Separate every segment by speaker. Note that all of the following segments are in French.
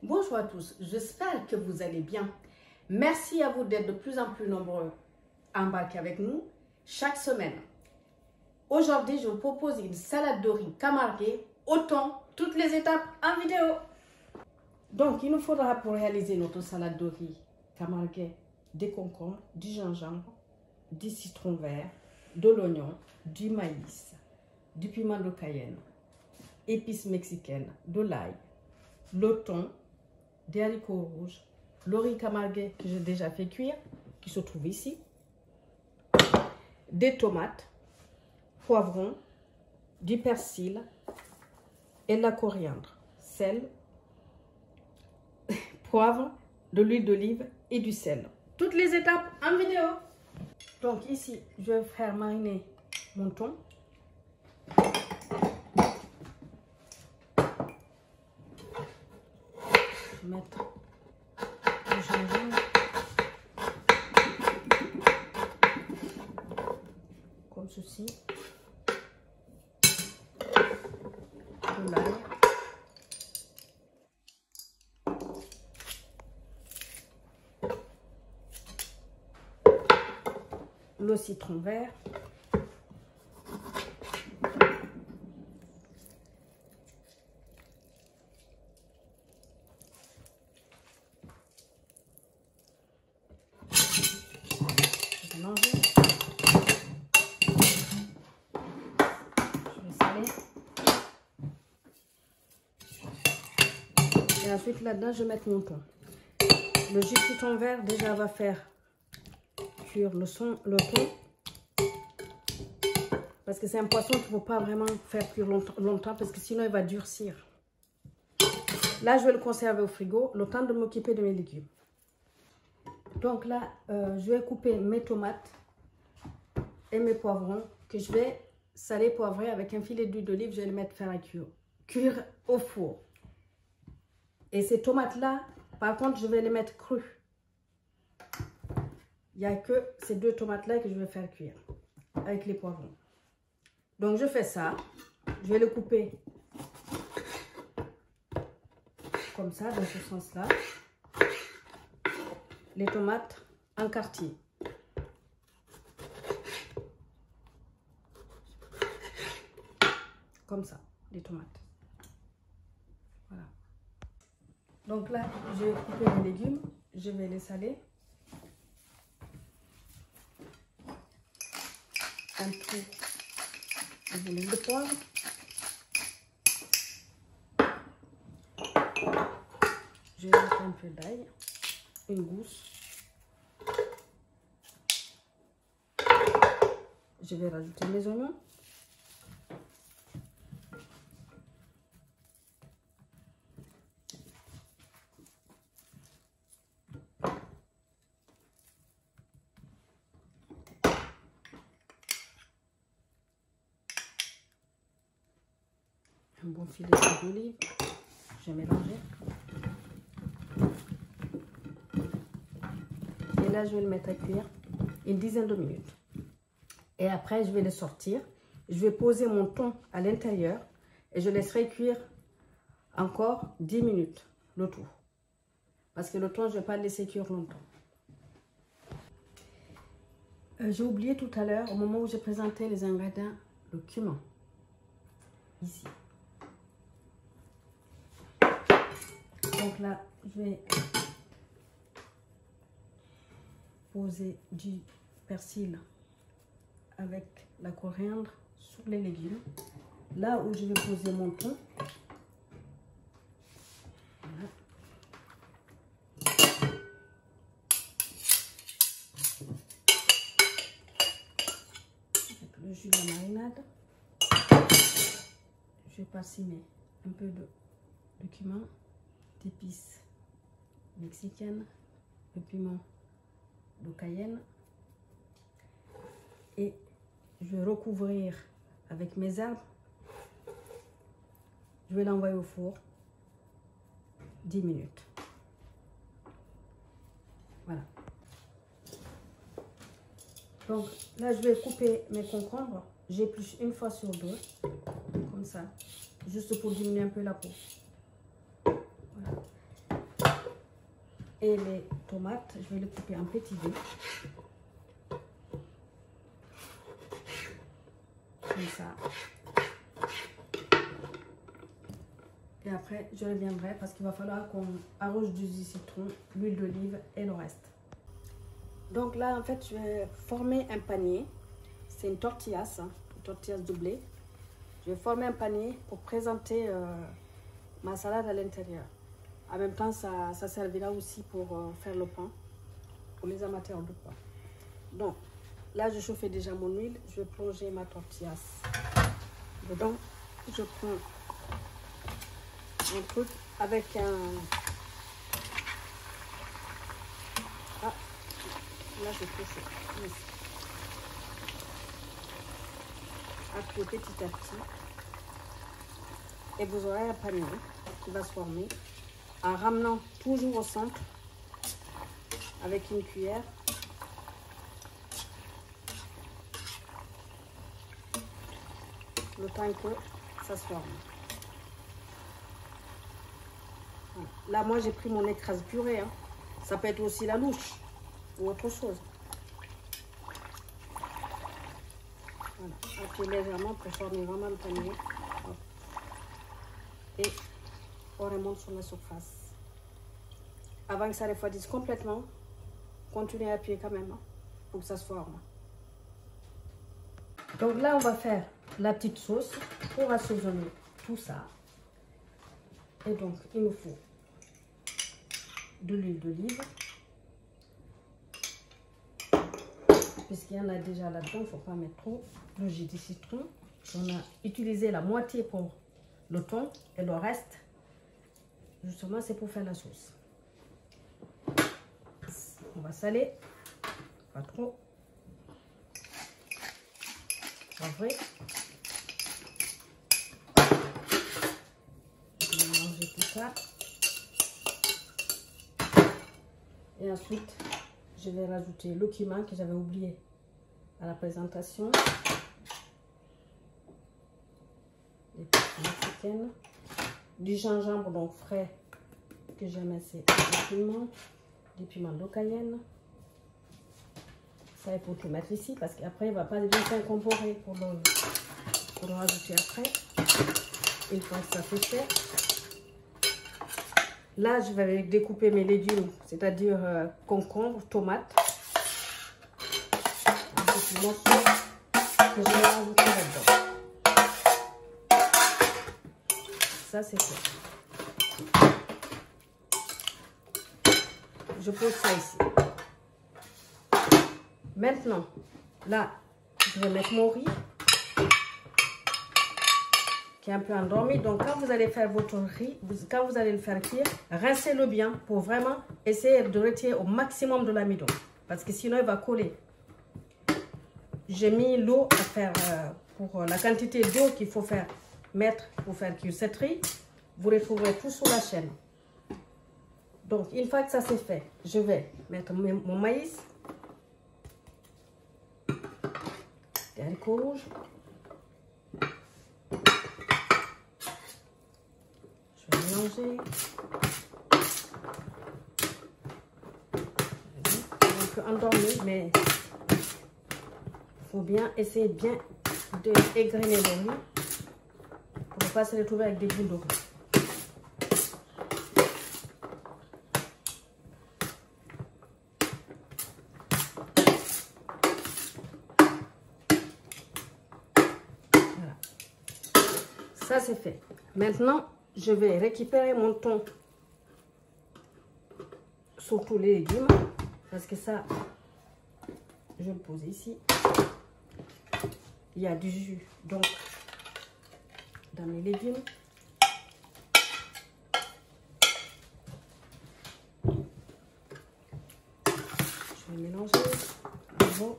Speaker 1: Bonjour à tous, j'espère que vous allez bien. Merci à vous d'être de plus en plus nombreux à embarquer avec nous chaque semaine. Aujourd'hui, je vous propose une salade de riz camarguais au thon, toutes les étapes en vidéo. Donc, il nous faudra pour réaliser notre salade de riz camarguais des concombres, du gingembre, du citron vert, de l'oignon, du maïs, du piment de Cayenne, épices mexicaines, de l'ail, le thon, des haricots rouges, le riz camarguais que j'ai déjà fait cuire, qui se trouve ici, des tomates, poivrons, du persil et de la coriandre, sel, poivre, de l'huile d'olive et du sel. Toutes les étapes en vidéo. Donc ici, je vais faire mariner mon thon. Je vais mettre du gingembre, comme ceci, de l'ail, le citron vert, mélanger. Je vais saler. Et ensuite là-dedans, je vais mettre mon thon. Le jus de citron vert déjà va faire cuire le thon. Parce que c'est un poisson qu'il ne faut pas vraiment faire cuire longtemps parce que sinon il va durcir. Là, je vais le conserver au frigo, le temps de m'occuper de mes légumes. Donc là, je vais couper mes tomates et mes poivrons que je vais saler, poivrer avec un filet d'huile d'olive. Je vais les mettre faire cuire au four. Et ces tomates-là, par contre, je vais les mettre crues. Il n'y a que ces deux tomates-là que je vais faire cuire avec les poivrons. Donc, je fais ça. Je vais le couper comme ça, dans ce sens-là. Les tomates en quartier. Comme ça, les tomates. Voilà. Donc là, je vais couper les légumes. Je vais les saler. Un trou de l'huile de poivre. Je vais mettre un peu d'ail. Une gousse. Je vais rajouter mes oignons. Un bon filet d'olive. Je vais mélanger. Et là, je vais le mettre à cuire une dizaine de minutes. Et après, je vais le sortir. Je vais poser mon thon à l'intérieur et je laisserai cuire encore 10 minutes le tout. Parce que le thon, je ne vais pas le laisser cuire longtemps. J'ai oublié tout à l'heure, au moment où j'ai présenté les ingrédients, le cumin. Ici. Donc là, je vais poser du persil avec la coriandre sur les légumes. Là où je vais poser mon thon. Voilà. Avec le jus de la marinade. Je vais parsemer un peu de cumin, d'épices mexicaines, le piment de Cayenne. Et je vais recouvrir avec mes herbes. Je vais l'envoyer au four 10 minutes. Voilà. Donc là, je vais couper mes concombres. J'épluche une fois sur deux, comme ça, juste pour diminuer un peu la peau. Voilà. et les tomates, je vais les couper en petits dés. Comme ça. Et après, je reviendrai parce qu'il va falloir qu'on arrose du jus de citron, l'huile d'olive et le reste. Donc là, en fait, je vais former un panier. C'est une tortillas, hein, une tortillas doublée. Je vais former un panier pour présenter ma salade à l'intérieur. En même temps, ça servira aussi pour faire le pain, pour les amateurs de pain. Donc, là, je chauffais déjà mon huile. Je vais plonger ma tortillas dedans. Je prends un truc avec un... Ah, là, c'est trop chaud. Appuyez petit à petit. Et vous aurez un panier qui va se former en ramenant toujours au centre avec une cuillère. Le temps que ça se forme. Voilà. Là, moi, j'ai pris mon écrase purée. Hein. Ça peut être aussi la louche ou autre chose. Voilà. Appuyez légèrement pour former vraiment le panier. Hop. Et on remonte sur la surface. Avant que ça refroidisse complètement, continuez à appuyer quand même hein, pour que ça se forme. Donc là, on va faire la petite sauce pour assaisonner tout ça. Et donc, il nous faut de l'huile d'olive. Puisqu'il y en a déjà là-dedans, il ne faut pas mettre trop. Le jus de citron. On a utilisé la moitié pour le thon et le reste, justement, c'est pour faire la sauce. On va saler, pas trop. Poivrer. Je vais mélanger tout ça. Et ensuite, je vais rajouter le cumin que j'avais oublié à la présentation. Des piments mexicaines. Du gingembre donc frais que j'ai amassé rapidement. Des piments de Cayenne. Ça, il faut tout mettre ici parce qu'après, il ne va pas bien s'incorporer pour le rajouter après. Une fois que ça fait fait. Là, je vais découper mes légumes, c'est-à-dire concombre, tomates. Un petit morceau que je vais rajouter là-dedans. Ça, c'est fait. Je pose ça ici. Maintenant, là, je vais mettre mon riz qui est un peu endormi. Donc, quand vous allez faire votre riz, quand vous allez le faire cuire, rincez-le bien pour vraiment essayer de retirer au maximum de l'amidon. Parce que sinon, il va coller. J'ai mis l'eau à faire pour la quantité d'eau qu'il faut mettre pour faire cuire cette riz. Vous retrouverez tout sur la chaîne. Donc, une fois que ça c'est fait, je vais mettre mon maïs, des haricots rouges, je vais mélanger, un peu endormi, mais il faut bien essayer bien d'égrener le riz pour ne pas se retrouver avec des boules de riz. Ça, c'est fait. Maintenant, je vais récupérer mon thon sur tous les légumes. Parce que ça, je le pose ici. Il y a du jus, donc, dans mes légumes. Je vais mélanger. Bon.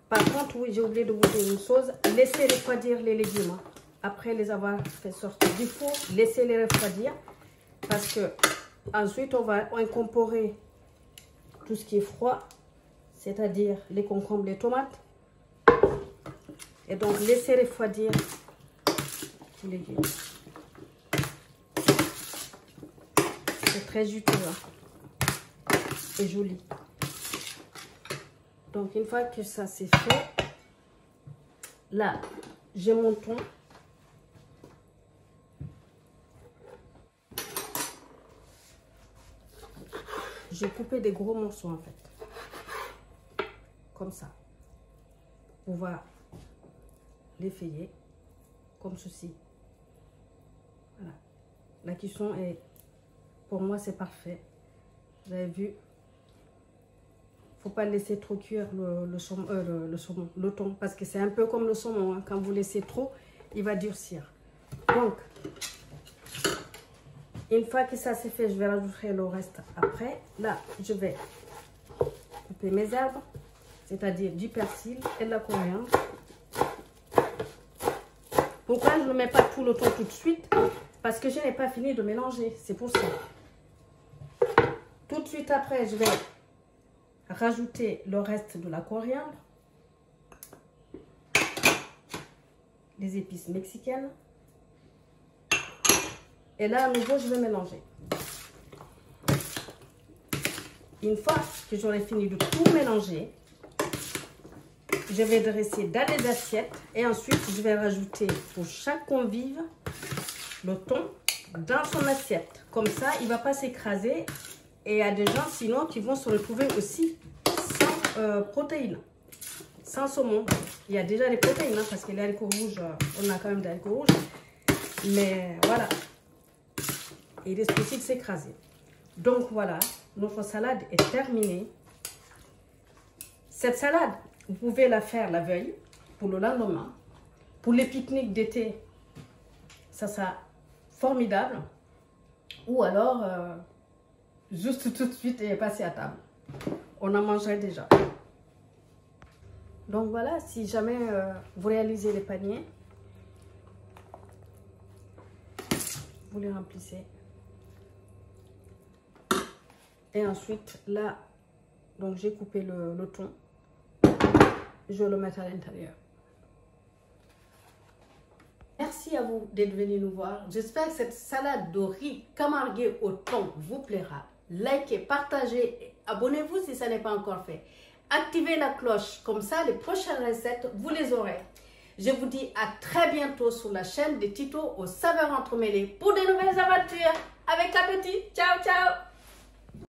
Speaker 1: Par contre, oui, j'ai oublié de vous dire une chose. Laissez refroidir les légumes. Après les avoir fait sortir du four, laissez-les refroidir. Parce que ensuite, on va incorporer tout ce qui est froid. C'est-à-dire les concombres, les tomates. Et donc, laissez refroidir les légumes. C'est très juteux hein, et joli. Donc, une fois que ça c'est fait, là, j'ai mon thon. J'ai coupé des gros morceaux en fait. Comme ça. Pour pouvoir l'effayer. Comme ceci. Voilà. La cuisson est, pour moi, c'est parfait. Vous avez vu. Faut pas laisser trop cuire le thon. Parce que c'est un peu comme le saumon. Hein. Quand vous laissez trop, il va durcir. Donc, une fois que ça c'est fait, je vais rajouter le reste après. Là, je vais couper mes herbes, c'est-à-dire du persil et de la coriandre. Pourquoi je ne mets pas tout le thon tout de suite? Parce que je n'ai pas fini de mélanger, c'est pour ça. Tout de suite après, je vais rajouter le reste de la coriandre, les épices mexicaines. Et là, à nouveau, je vais mélanger. Une fois que j'aurai fini de tout mélanger, je vais dresser dans les assiettes. Et ensuite, je vais rajouter pour chaque convive le thon dans son assiette. Comme ça, il ne va pas s'écraser. Et il y a des gens, sinon, qui vont se retrouver aussi sans protéines, sans saumon. Il y a déjà des protéines, hein, parce que les haricots rouges, on a quand même des haricots rouges. Mais voilà. Et il risque aussi de s'écraser. Donc voilà, notre salade est terminée. Cette salade, vous pouvez la faire la veille, pour le lendemain. Pour les pique-niques d'été, ça sera formidable. Ou alors, juste tout de suite et passer à table. On en mangerait déjà. Donc voilà, si jamais vous réalisez les paniers, vous les remplissez. Et ensuite, là, donc j'ai coupé le thon. Je vais le mettre à l'intérieur. Merci à vous d'être venu nous voir. J'espère que cette salade de riz camarguais au thon vous plaira. Likez, partagez et abonnez-vous si ça n'est pas encore fait. Activez la cloche, comme ça les prochaines recettes, vous les aurez. Je vous dis à très bientôt sur la chaîne des Tito aux saveurs entremêlées pour de nouvelles aventures. Avec appétit. Ciao, ciao.